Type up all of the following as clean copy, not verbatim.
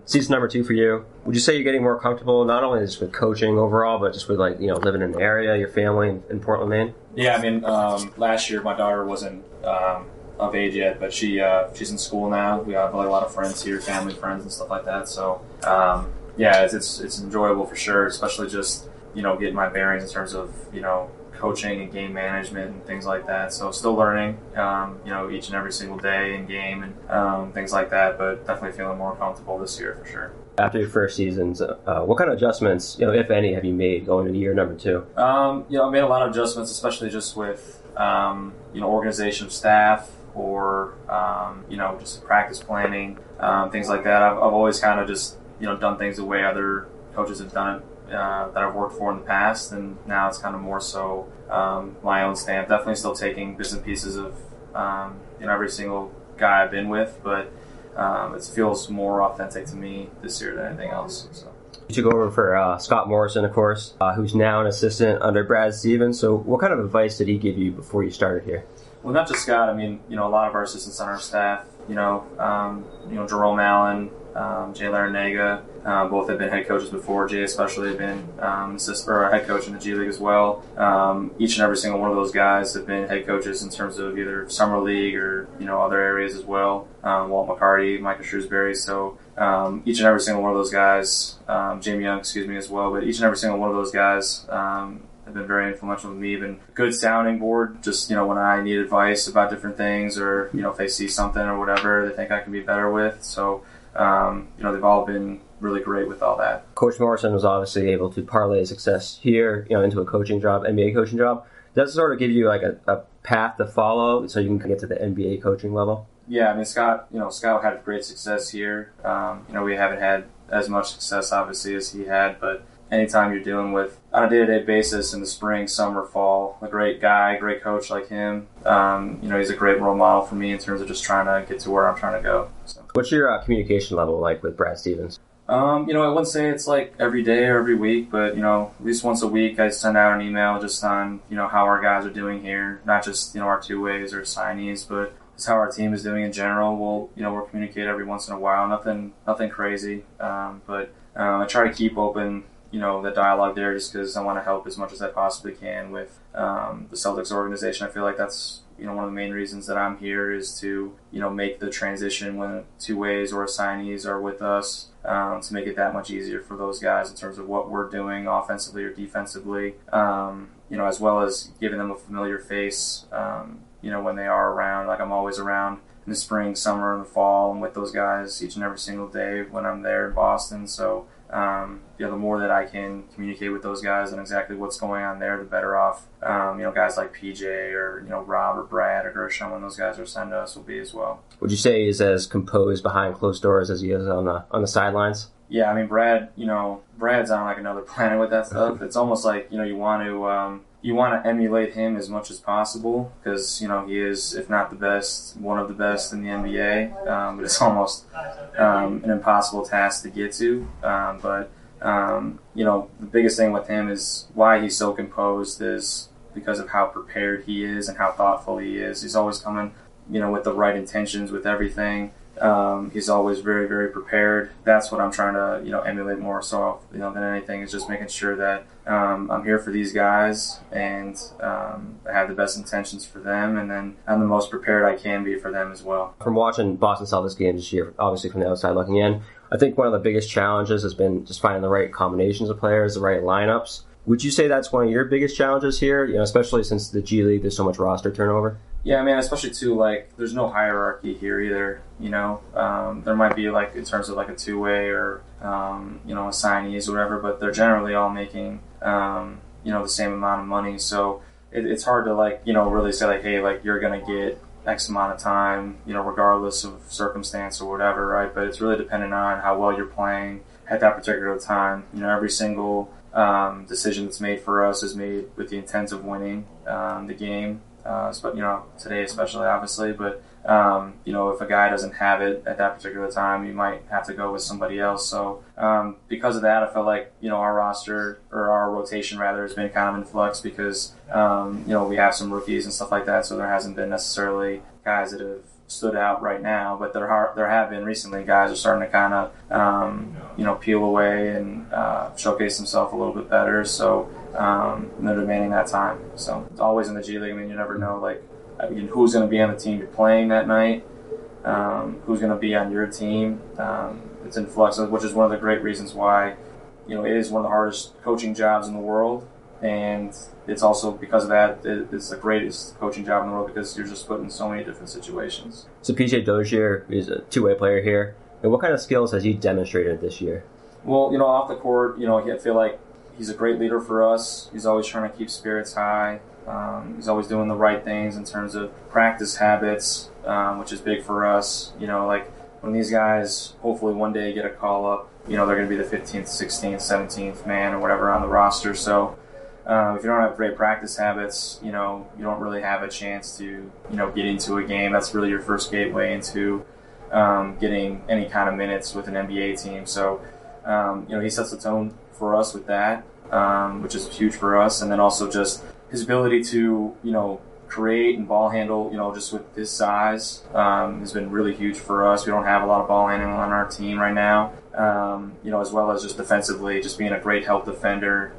Season number 2 for you. Would you say you're getting more comfortable, not only just with coaching overall, but just with living in the area, your family in Portland, Maine? Yeah, I mean, last year my daughter wasn't of age yet, but she's in school now. We have a lot of friends here, family friends and stuff like that. So yeah, it's enjoyable for sure, especially just getting my bearings in terms of coaching and game management and things like that. So still learning, each and every single day in game and things like that, but definitely feeling more comfortable this year for sure. After your first seasons, what kind of adjustments, if any, have you made going into year number 2? I made a lot of adjustments, especially just with, organization of staff or, just practice planning, things like that. I've always kind of just, done things the way other coaches have done it. That I've worked for in the past, and now it's kind of more so my own stamp. Definitely still taking bits and pieces of every single guy I've been with, but it feels more authentic to me this year than anything else. So. You took over for Scott Morrison, of course, who's now an assistant under Brad Stevens. So what kind of advice did he give you before you started here? Well, not just Scott. I mean, a lot of our assistants on our staff, Jerome Allen, Jay Larinaga, both have been head coaches before. Jay especially had been a head coach in the G League as well. Each and every single one of those guys have been head coaches in terms of either summer league or other areas as well. Walt McCarty, Micah Shrewsbury. So each and every single one of those guys, Jamie Young, as well. But each and every single one of those guys have been very influential to me. Been a good sounding board. Just when I need advice about different things, or if they see something or whatever they think I can be better with. So. They've all been really great with all that. Coach Morrison was obviously able to parlay success here, into a coaching job, NBA coaching job. Does that sort of give you like a path to follow so you can get to the NBA coaching level? Yeah, I mean, Scott had great success here. We haven't had as much success, obviously, as he had, but anytime you're dealing with, on a day-to-day basis in the spring, summer, fall, a great guy, great coach like him, he's a great role model for me in terms of just trying to get to where I'm trying to go. So. What's your communication level like with Brad Stevens? I wouldn't say it's like every day or every week, but, at least once a week I send out an email just on, how our guys are doing here, not just, our two-ways or signees, but just how our team is doing in general. We'll communicate every once in a while, nothing crazy, but I try to keep open the dialogue there just because I want to help as much as I possibly can with the Celtics organization. I feel like that's one of the main reasons that I'm here is to make the transition when two-ways or assignees are with us, to make it that much easier for those guys in terms of what we're doing offensively or defensively, as well as giving them a familiar face when they are around. Like I'm always around in the spring, summer, and the fall, and with those guys each and every single day when I'm there in Boston. So the more that I can communicate with those guys and exactly what's going on there, the better off, guys like PJ or, Rob or Brad or Gershon, when those guys are sent to us, will be as well. Would you say he's as composed behind closed doors as he is on the sidelines? Yeah, I mean, Brad's on like another planet with that stuff. It's almost like, you want to emulate him as much as possible because, he is, if not the best, one of the best in the NBA. But it's almost an impossible task to get to. But the biggest thing with him is why he's so composed is because of how prepared he is and how thoughtful he is. He's always coming, with the right intentions with everything. He's always very, very prepared. That's what I'm trying to, emulate more so, than anything, is just making sure that I'm here for these guys and I have the best intentions for them, and then I'm the most prepared I can be for them as well. From watching Boston Celtics games this year, obviously from the outside looking in, I think one of the biggest challenges has been just finding the right combinations of players, the right lineups. Would you say that's one of your biggest challenges here, especially since the G League, there's so much roster turnover? Yeah, I mean, especially too, there's no hierarchy here either, there might be, in terms of, a two-way or, assignees or whatever, but they're generally all making, the same amount of money, so it's hard to, really say, hey, you're going to get X amount of time, regardless of circumstance or whatever, right? But it's really dependent on how well you're playing at that particular time. Every single decision that's made for us is made with the intent of winning the game. Today especially, obviously, but if a guy doesn't have it at that particular time, you might have to go with somebody else. So because of that, I felt like our roster, or our rotation rather, has been kind of in flux because we have some rookies and stuff like that. So there hasn't been necessarily guys that have stood out right now, but there have been recently guys are starting to kind of peel away and showcase themselves a little bit better. So they're demanding that time. So it's always in the G League. I mean, you never know who's going to be on the team you're playing that night, who's going to be on your team. It's in flux, which is one of the great reasons why it is one of the hardest coaching jobs in the world. And it's also because of that, it's the greatest coaching job in the world because you're just put in so many different situations. So PJ Dozier is a two-way player here. And what kind of skills has he demonstrated this year? Well, off the court, I feel like he's a great leader for us. He's always trying to keep spirits high. He's always doing the right things in terms of practice habits, which is big for us. When these guys hopefully one day get a call up, they're going to be the 15th, 16th, 17th man or whatever on the roster. So if you don't have great practice habits, you don't really have a chance to, get into a game. That's really your first gateway into getting any kind of minutes with an NBA team. So, he sets the tone for us with that, which is huge for us. And then also just his ability to, create and ball handle, just with his size, has been really huge for us. We don't have a lot of ball handling on our team right now. As well as just defensively, just being a great help defender,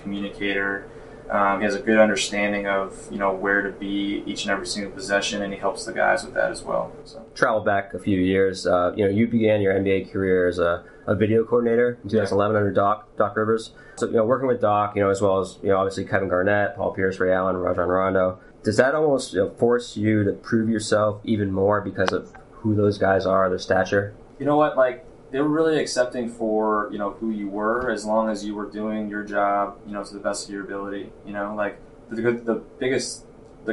communicator. He has a good understanding of, where to be each and every single possession, and he helps the guys with that as well. So. Travel back a few years. You began your NBA career as a video coordinator in 2011 under Doc Rivers. So, working with Doc, as well as, obviously Kevin Garnett, Paul Pierce, Ray Allen, Rajon Rondo, does that almost force you to prove yourself even more because of who those guys are, their stature? You know what, they were really accepting for, who you were as long as you were doing your job, to the best of your ability. The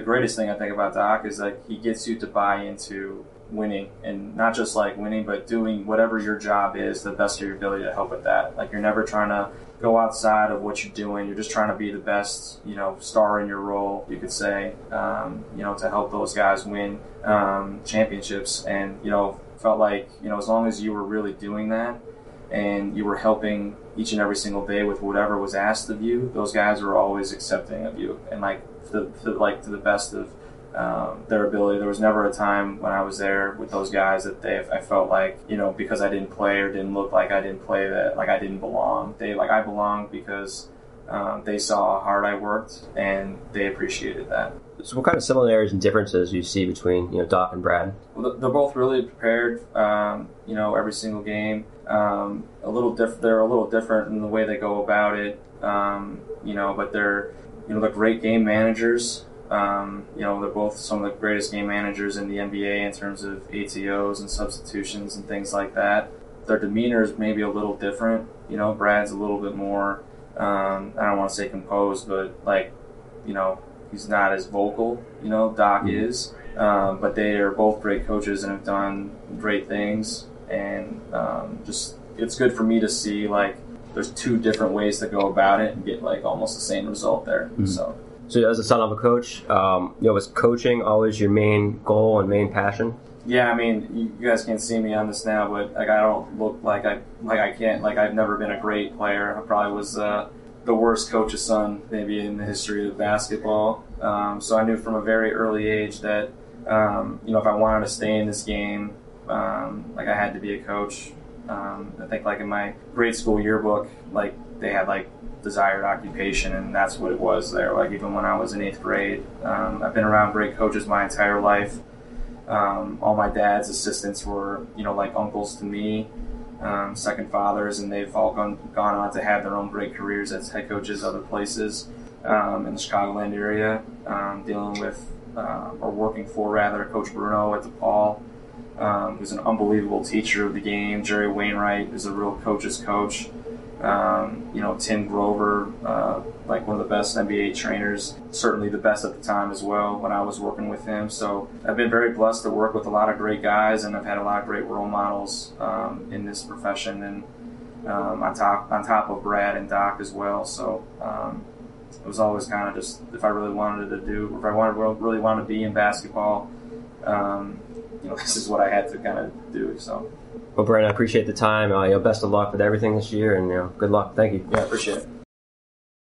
greatest thing I think about Doc is he gets you to buy into winning, and not just winning, but doing whatever your job is to the best of your ability to help with that. You're never trying to go outside of what you're doing. You're just trying to be the best, star in your role, you could say, to help those guys win championships. And, felt like, as long as you were really doing that and you were helping each and every single day with whatever was asked of you, those guys were always accepting of you and to the best of their ability. There was never a time when I was there with those guys that I felt like, because I didn't play or didn't look like I didn't play, that I didn't belong. I belonged because they saw how hard I worked and they appreciated that. So what kind of similarities and differences do you see between Doc and Brad? Well, they're both really prepared. Every single game. They're a little different in the way they go about it. But they're great game managers. They're both some of the greatest game managers in the NBA in terms of ATOs and substitutions and things like that. Their demeanor is maybe a little different. Brad's a little bit more, I don't want to say composed, but he's not as vocal, Doc is. But they are both great coaches and have done great things. And it's good for me to see there's two different ways to go about it and get almost the same result there. Mm-hmm. So as a son of a coach, was coaching always your main goal and main passion? Yeah, I mean, you guys can't see me on this now, but I don't look like I can't. I've never been a great player. I probably was the worst coach's son maybe in the history of basketball. So I knew from a very early age that if I wanted to stay in this game, I had to be a coach. I think in my grade school yearbook, they had desired occupation, and that's what it was there. Even when I was in 8th grade, I've been around great coaches my entire life. All my dad's assistants were, uncles to me, second fathers, and they've all gone on to have their own great careers as head coaches other places in the Chicagoland area, dealing with, or working for Coach Bruno at DePaul, who's an unbelievable teacher of the game. Jerry Wainwright is a real coach's coach. Tim Grover, one of the best NBA trainers, certainly the best at the time as well when I was working with him. So I've been very blessed to work with a lot of great guys, and I've had a lot of great role models in this profession, and on top of Brad and Doc as well. So it was always kind of just if I really wanted to be in basketball, this is what I had to kind of do. So. Well, Brandon, I appreciate the time. Best of luck with everything this year, and good luck. Thank you. Yeah, I appreciate it.